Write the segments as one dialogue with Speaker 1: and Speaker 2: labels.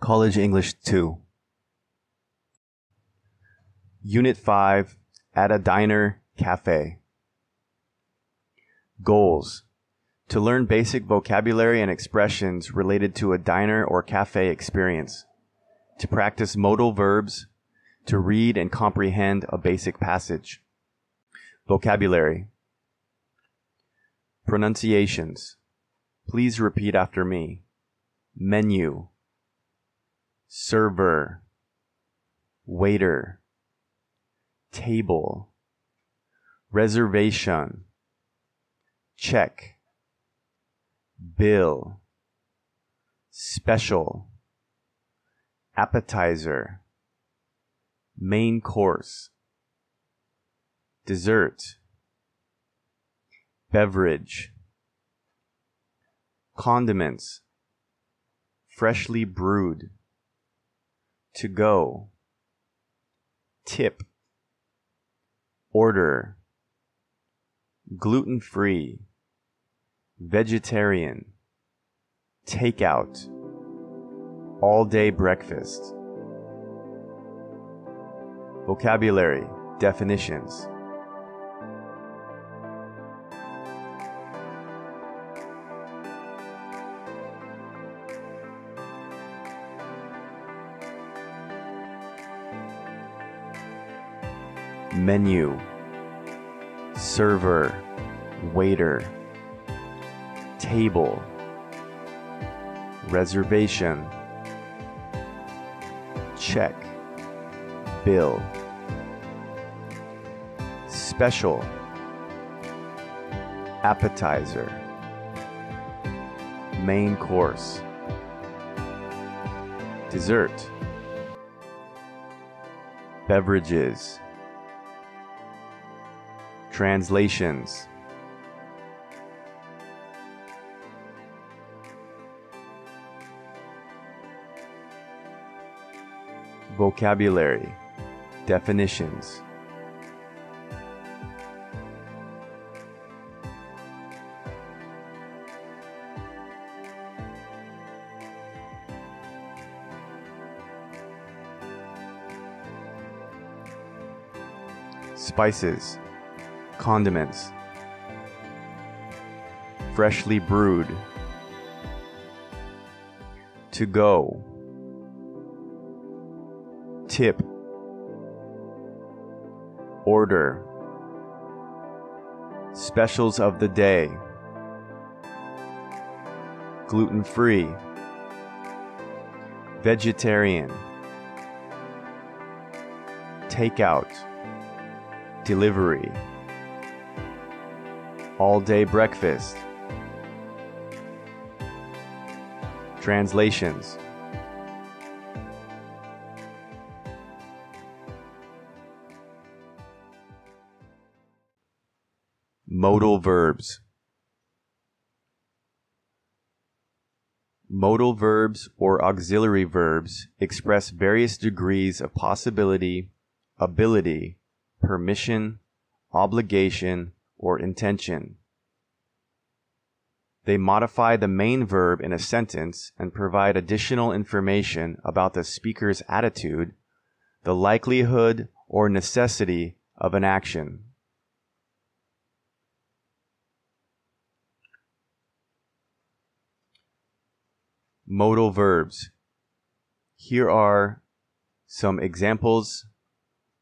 Speaker 1: College English 2. Unit 5, at a diner, cafe. Goals: to learn basic vocabulary and expressions related to a diner or cafe experience, to practice modal verbs, to read and comprehend a basic passage. Vocabulary. Pronunciations. Please repeat after me. Menu, server, waiter, table, reservation, check, bill, special, appetizer, main course, dessert, beverage, condiments, freshly brewed, to go, tip, order, gluten-free, vegetarian, takeout, all-day breakfast. Vocabulary definitions. Menu, server, waiter, table, reservation, check, bill, special, appetizer, main course, dessert, beverages. Translations. Vocabulary definitions. Spices, condiments, freshly brewed, to go, tip, order, specials of the day, gluten-free, vegetarian, takeout, delivery, all-day breakfast. Translations. Modal verbs. Modal verbs or auxiliary verbs express various degrees of possibility, ability, permission, obligation, or intention. They modify the main verb in a sentence and provide additional information about the speaker's attitude, the likelihood or necessity of an action. Modal verbs. Here are some examples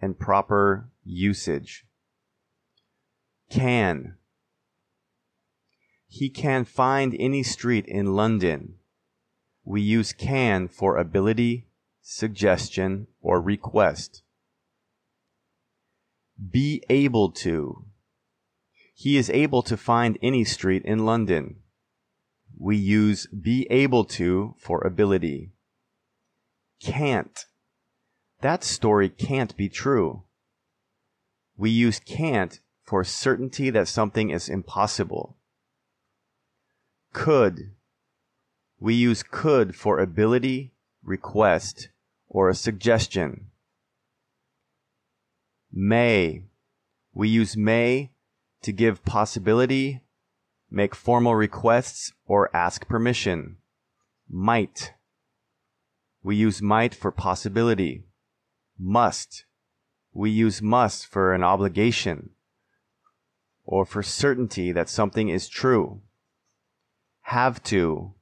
Speaker 1: and proper usage. Can. He can find any street in London. We use can for ability, suggestion, or request. Be able to. He is able to find any street in London. We use be able to for ability. Can't. That story can't be true. We use can't for certainty that something is impossible. Could. We use could for ability, request, or a suggestion. May. We use may to give possibility, make formal requests, or ask permission. Might. We use might for possibility. Must. We use must for an obligation or for certainty that something is true. Have to.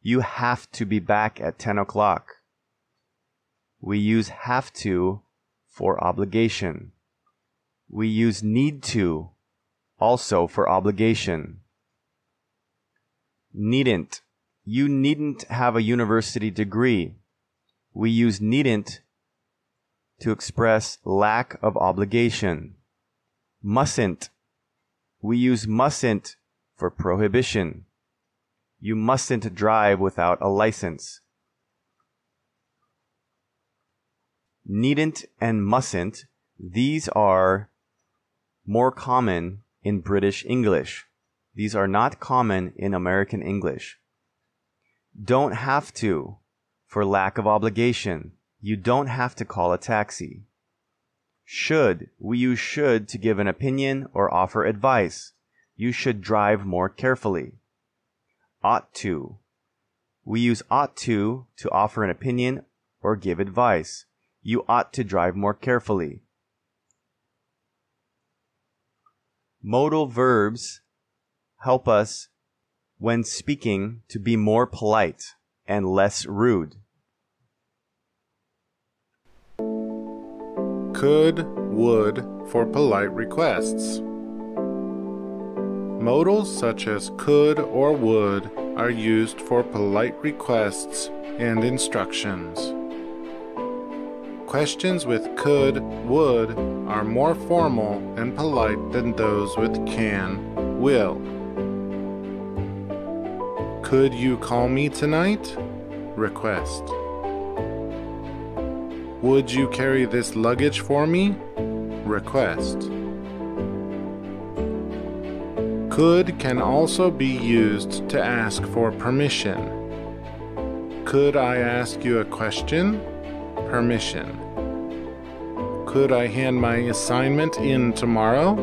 Speaker 1: You have to be back at 10 o'clock. We use have to for obligation. We use need to also for obligation. Needn't. You needn't have a university degree. We use needn't to express lack of obligation. Mustn't. We use mustn't for prohibition. You mustn't drive without a license. Needn't and mustn't, these are more common in British English. These are not common in American English. Don't have to for lack of obligation. You don't have to call a taxi. Should. We use should to give an opinion or offer advice. You should drive more carefully. Ought to. We use ought to offer an opinion or give advice. You ought to drive more carefully. Modal verbs help us when speaking to be more polite and less rude.
Speaker 2: Could, would for polite requests. Modals such as could or would are used for polite requests and instructions. Questions with could, would are more formal and polite than those with can, will. Could you call me tonight? Request. Would you carry this luggage for me? Request. Could can also be used to ask for permission. Could I ask you a question? Permission. Could I hand my assignment in tomorrow?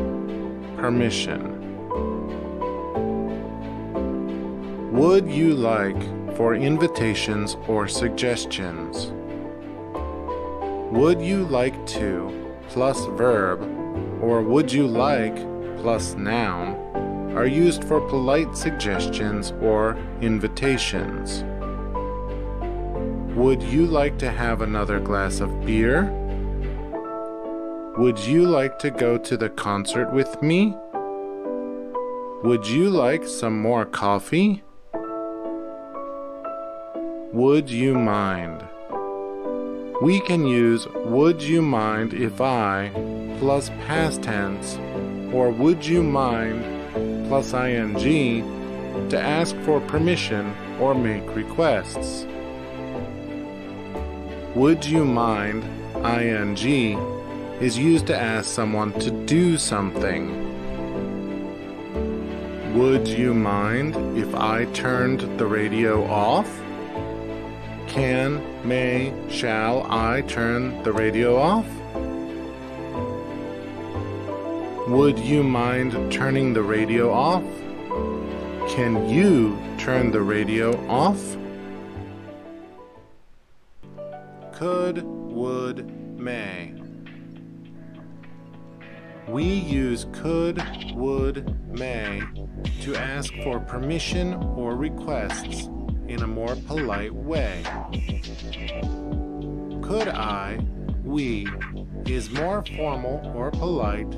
Speaker 2: Permission. Would you like for invitations or suggestions? Would you like to plus verb or would you like plus noun are used for polite suggestions or invitations. Would you like to have another glass of beer? Would you like to go to the concert with me? Would you like some more coffee? Would you mind? We can use would you mind if I plus past tense or would you mind plus ing to ask for permission or make requests. Would you mind ing is used to ask someone to do something. Would you mind if I turned the radio off? Can, may, shall I turn the radio off? Would you mind turning the radio off? Can you turn the radio off? Could, would, may. We use could, would, may to ask for permission or requests in a more polite way. Could I, we, is more formal or polite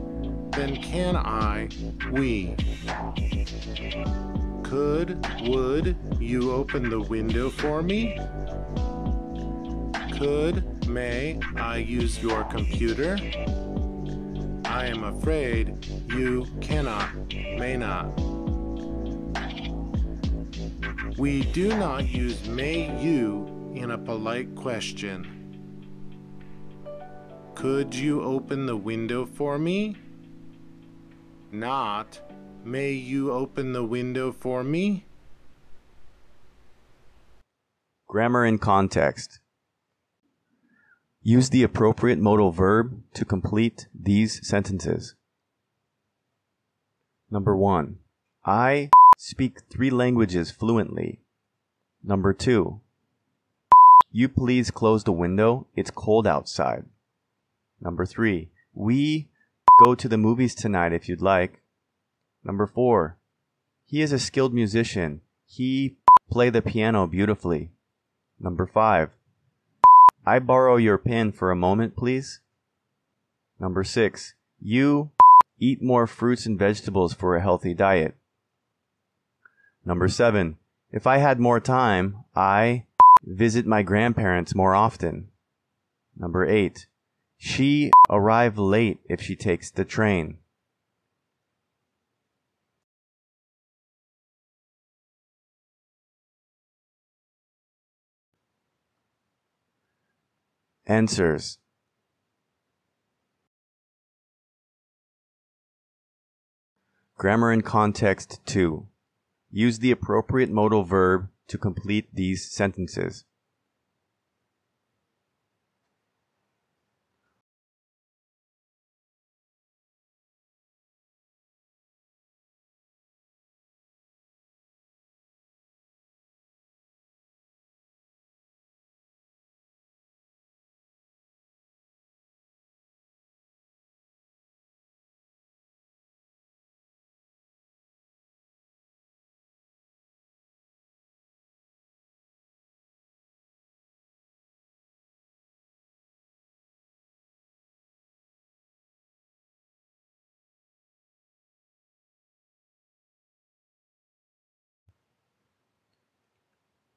Speaker 2: than can I, we. Could, would you open the window for me? Could, may I use your computer? I am afraid you cannot, may not. We do not use may you in a polite question. Could you open the window for me? Not, may you open the window for me?
Speaker 1: Grammar in context. Use the appropriate modal verb to complete these sentences. Number 1. I speak 3 languages fluently. Number 2. You please close the window. It's cold outside. Number 3. We go to the movies tonight if you'd like. Number 4. He is a skilled musician. He play the piano beautifully. Number 5. I borrow your pen for a moment, please. Number 6. You eat more fruits and vegetables for a healthy diet. Number 7. If I had more time, I visit my grandparents more often. Number 8. She arrive late if she takes the train. Answers. Grammar and Context 2. Use the appropriate modal verb to complete these sentences.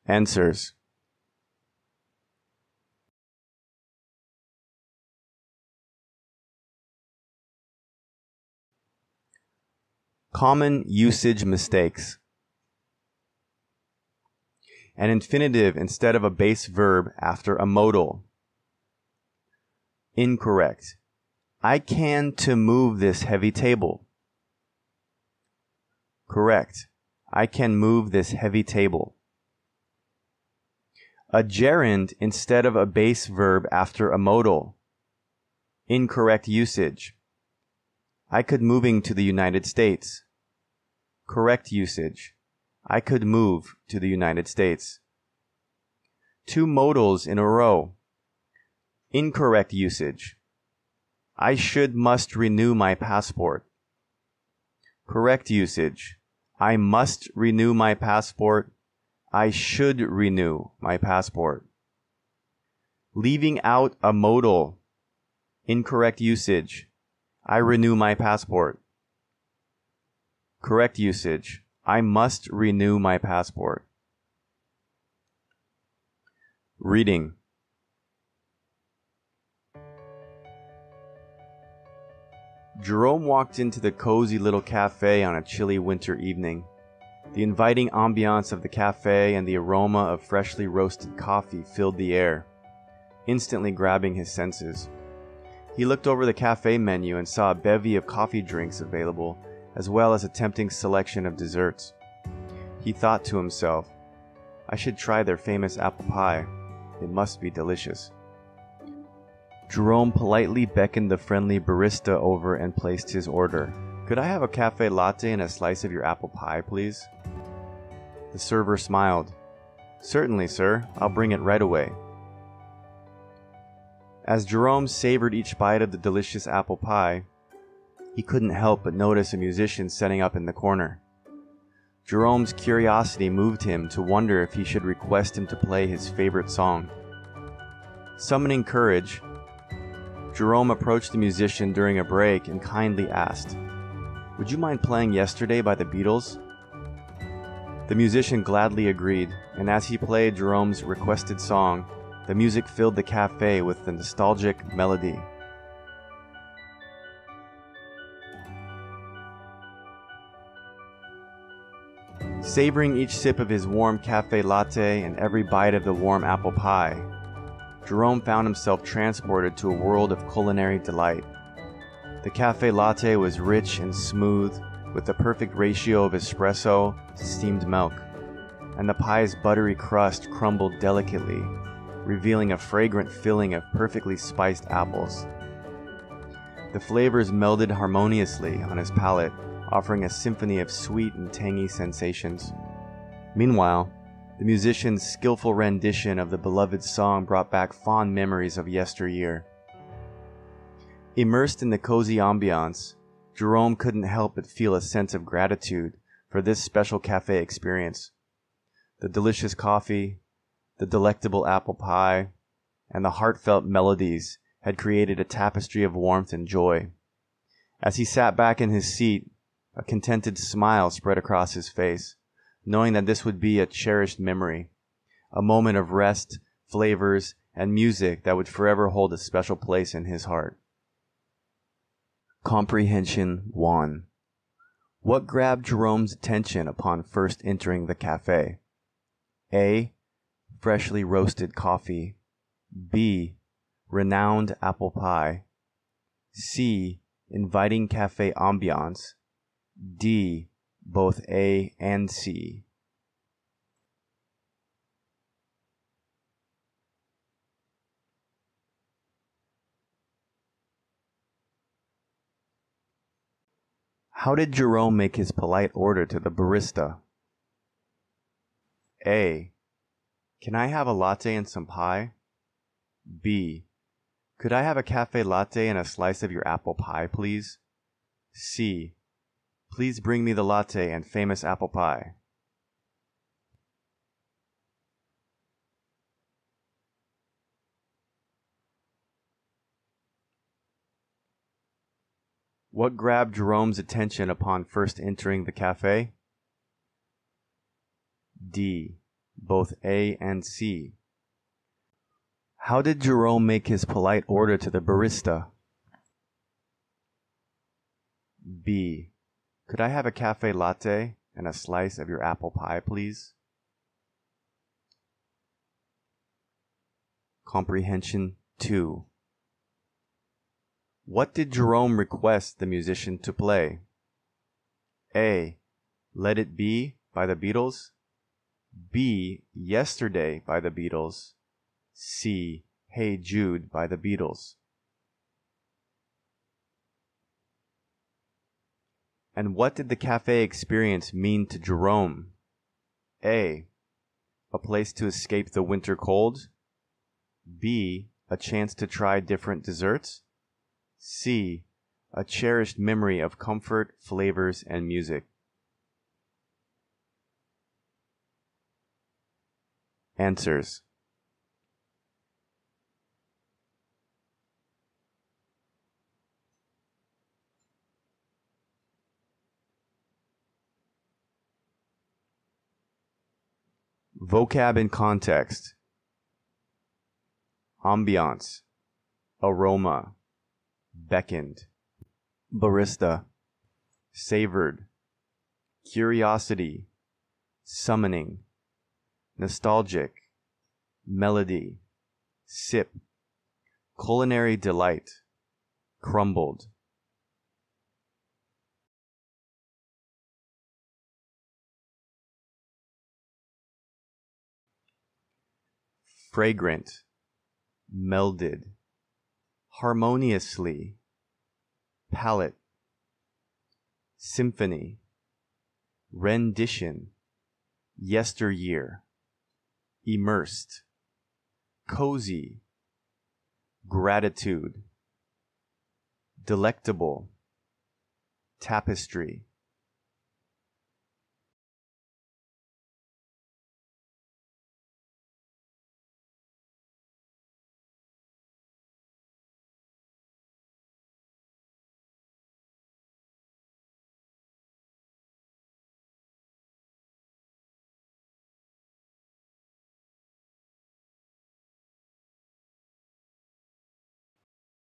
Speaker 1: Answers. Common usage mistakes. An infinitive instead of a base verb after a modal. Incorrect. I can to move this heavy table. Correct. I can move this heavy table. A gerund instead of a base verb after a modal. Incorrect usage. I could moving to the United States. Correct usage. I could move to the United States. 2 modals in a row. Incorrect usage. I must renew my passport. Correct usage. I must renew my passport. I should renew my passport. Leaving out a modal. Incorrect usage. I renew my passport. Correct usage. I must renew my passport. Reading. Jerome walked into the cozy little cafe on a chilly winter evening. The inviting ambiance of the cafe and the aroma of freshly roasted coffee filled the air, instantly grabbing his senses. He looked over the cafe menu and saw a bevy of coffee drinks available, as well as a tempting selection of desserts. He thought to himself, I should try their famous apple pie. It must be delicious. Jerome politely beckoned the friendly barista over and placed his order. Could I have a cafe latte and a slice of your apple pie, please? The server smiled. Certainly, sir. I'll bring it right away. As Jerome savored each bite of the delicious apple pie, he couldn't help but notice a musician setting up in the corner. Jerome's curiosity moved him to wonder if he should request him to play his favorite song. Summoning courage, Jerome approached the musician during a break and kindly asked, Would you mind playing Yesterday by the Beatles? The musician gladly agreed, and as he played Jerome's requested song, the music filled the cafe with the nostalgic melody. Savoring each sip of his warm cafe latte and every bite of the warm apple pie, Jerome found himself transported to a world of culinary delight. The cafe latte was rich and smooth, with the perfect ratio of espresso to steamed milk, and the pie's buttery crust crumbled delicately, revealing a fragrant filling of perfectly spiced apples. The flavors melded harmoniously on his palate, offering a symphony of sweet and tangy sensations. Meanwhile, The musician's skillful rendition of the beloved song brought back fond memories of yesteryear. Immersed in the cozy ambiance, Jerome couldn't help but feel a sense of gratitude for this special cafe experience. The delicious coffee, the delectable apple pie, and the heartfelt melodies had created a tapestry of warmth and joy. As he sat back in his seat, a contented smile spread across his face, knowing that this would be a cherished memory, a moment of rest, flavors, and music that would forever hold a special place in his heart. Comprehension 1. What grabbed Jerome's attention upon first entering the cafe? A. Freshly roasted coffee. B. Renowned apple pie. C. Inviting cafe ambiance. D. Both A and C. How did Jerome make his polite order to the barista? A. Can I have a latte and some pie? B. Could I have a cafe latte and a slice of your apple pie, please? C. Please bring me the latte and famous apple pie. What grabbed Jerome's attention upon first entering the cafe? D. Both A and C. How did Jerome make his polite order to the barista? B. Could I have a cafe latte and a slice of your apple pie, please? Comprehension 2. What did Jerome request the musician to play? A. Let It Be by the Beatles. B. Yesterday by the Beatles. C. Hey Jude by the Beatles. And what did the cafe experience mean to Jerome? A. A place to escape the winter cold. B. A chance to try different desserts. C. A cherished memory of comfort, flavors, and music. Answers. Vocab and context. Ambiance. Aroma. Beckoned. Barista. Savored. Curiosity. Summoning. Nostalgic. Melody. Sip. Culinary delight. Crumbled. Fragrant. Melded. Harmoniously. Palette. Symphony. Rendition. Yesteryear. Immersed. Cozy. Gratitude. Delectable. Tapestry.